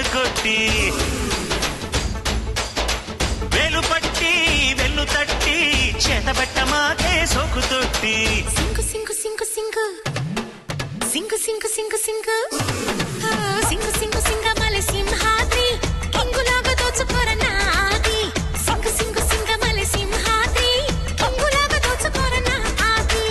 కన్ను కొట్టి వేలు పట్టి వెన్ను తట్టి చేతబెట్ట మాకే సోకు తొట్టి సింగు సింగు సింగు సింగు సింగు సింగు సింగు సింగు సింగు సింగు సింగమల సింహాద్రి కింగులాగా దోచుకోరనాది సింగు సింగు సింగమల సింహాద్రి కింగులాగా దోచుకోరనాది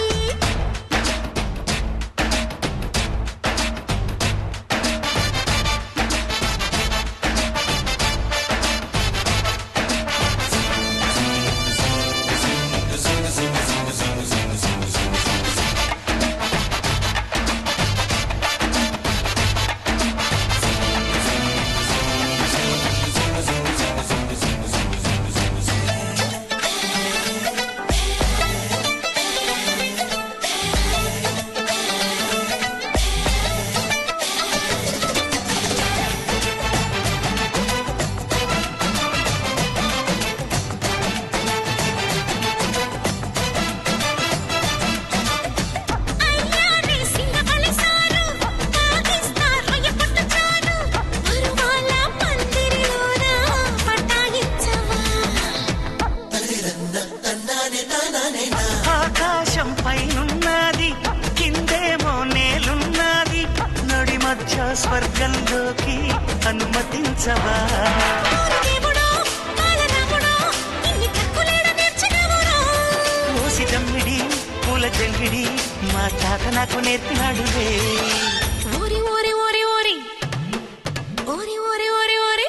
ఆకాశం పైనున్నది కిందేమో నేలున్నది నడి మధ్య స్వర్గంలోకి అనుమతించవా ఓసి దమ్మిడి పూల జల్లిడి మా తాత నాకు నేర్పినాడులే ఓరి ఓరి ఓరి ఓరి ఓరి ఓరి ఓరి ఓరి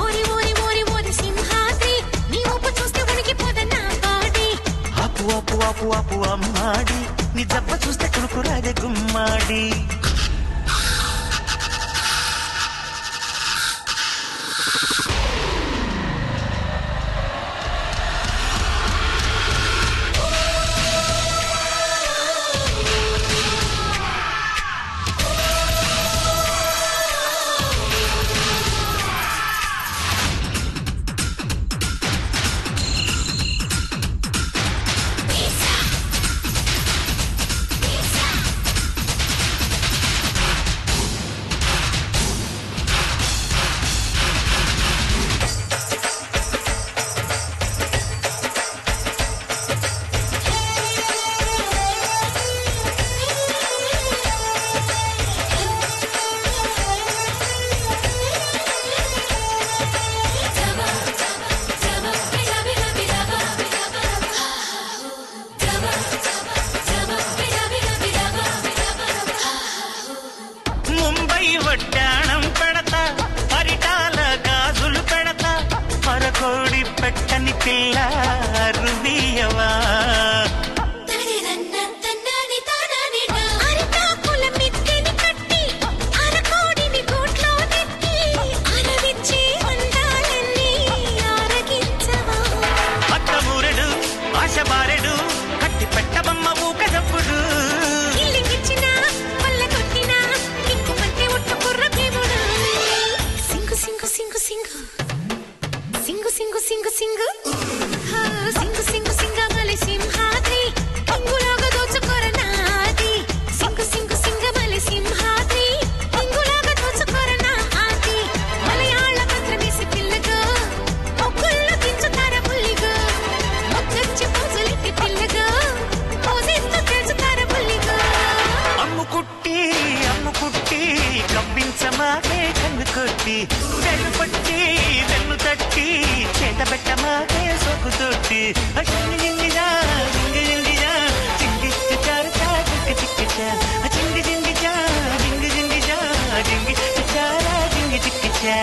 ఓరి ఓరి ఓరి ఓరి సింహాద్రి నీ ఊపు చూస్తే వణికిపోదన్నా బాడీ ఆపు ఆపు ఆపు ఆపు అమ్మాడి నీ జబ్బ చూస్తే కురుకురాదే గుమ్మాడి వడ్డాణం పెడతా పరిటాల గాజులు పెడతా పరకోడి పెట్టని పిల్ల రుబియవా అత్తమూరెడు ఆశబారెడు కట్టి పెట్టబమ్మ ఊకదప్పుడు సింగు సింగు సింగు సింగు సింగు సింగు సింగమల సింహాద్రి కింగులాగా దోచుకోరనాది సింగు సింగు సింగమల సింహాద్రి కింగులాగా దోచుకోరనాది మలయాళ మంత్రమేసి పిల్లగా మొక్కుల్లో దించుతార బుల్లిగా మొక్కచ్చి పూజలెట్టి పిల్లగా పూజిస్తూ తెలుసుతార బుల్లిగా అమ్ముకుట్టి కవ్వించమాకే కన్ను కొట్టి వెన్ను పట్టి వెన్ను తట్టి చేతబెట్ట మాకే సోకు తొట్టి చింగి చింగిజా చింగి చింగిజా చింగి చిచ్చారచా చిక్కి చిక్కిచా చింగి చింగిజా చింగి చింగిజా చింగి చిచ్చారా చింగి చిక్కిచా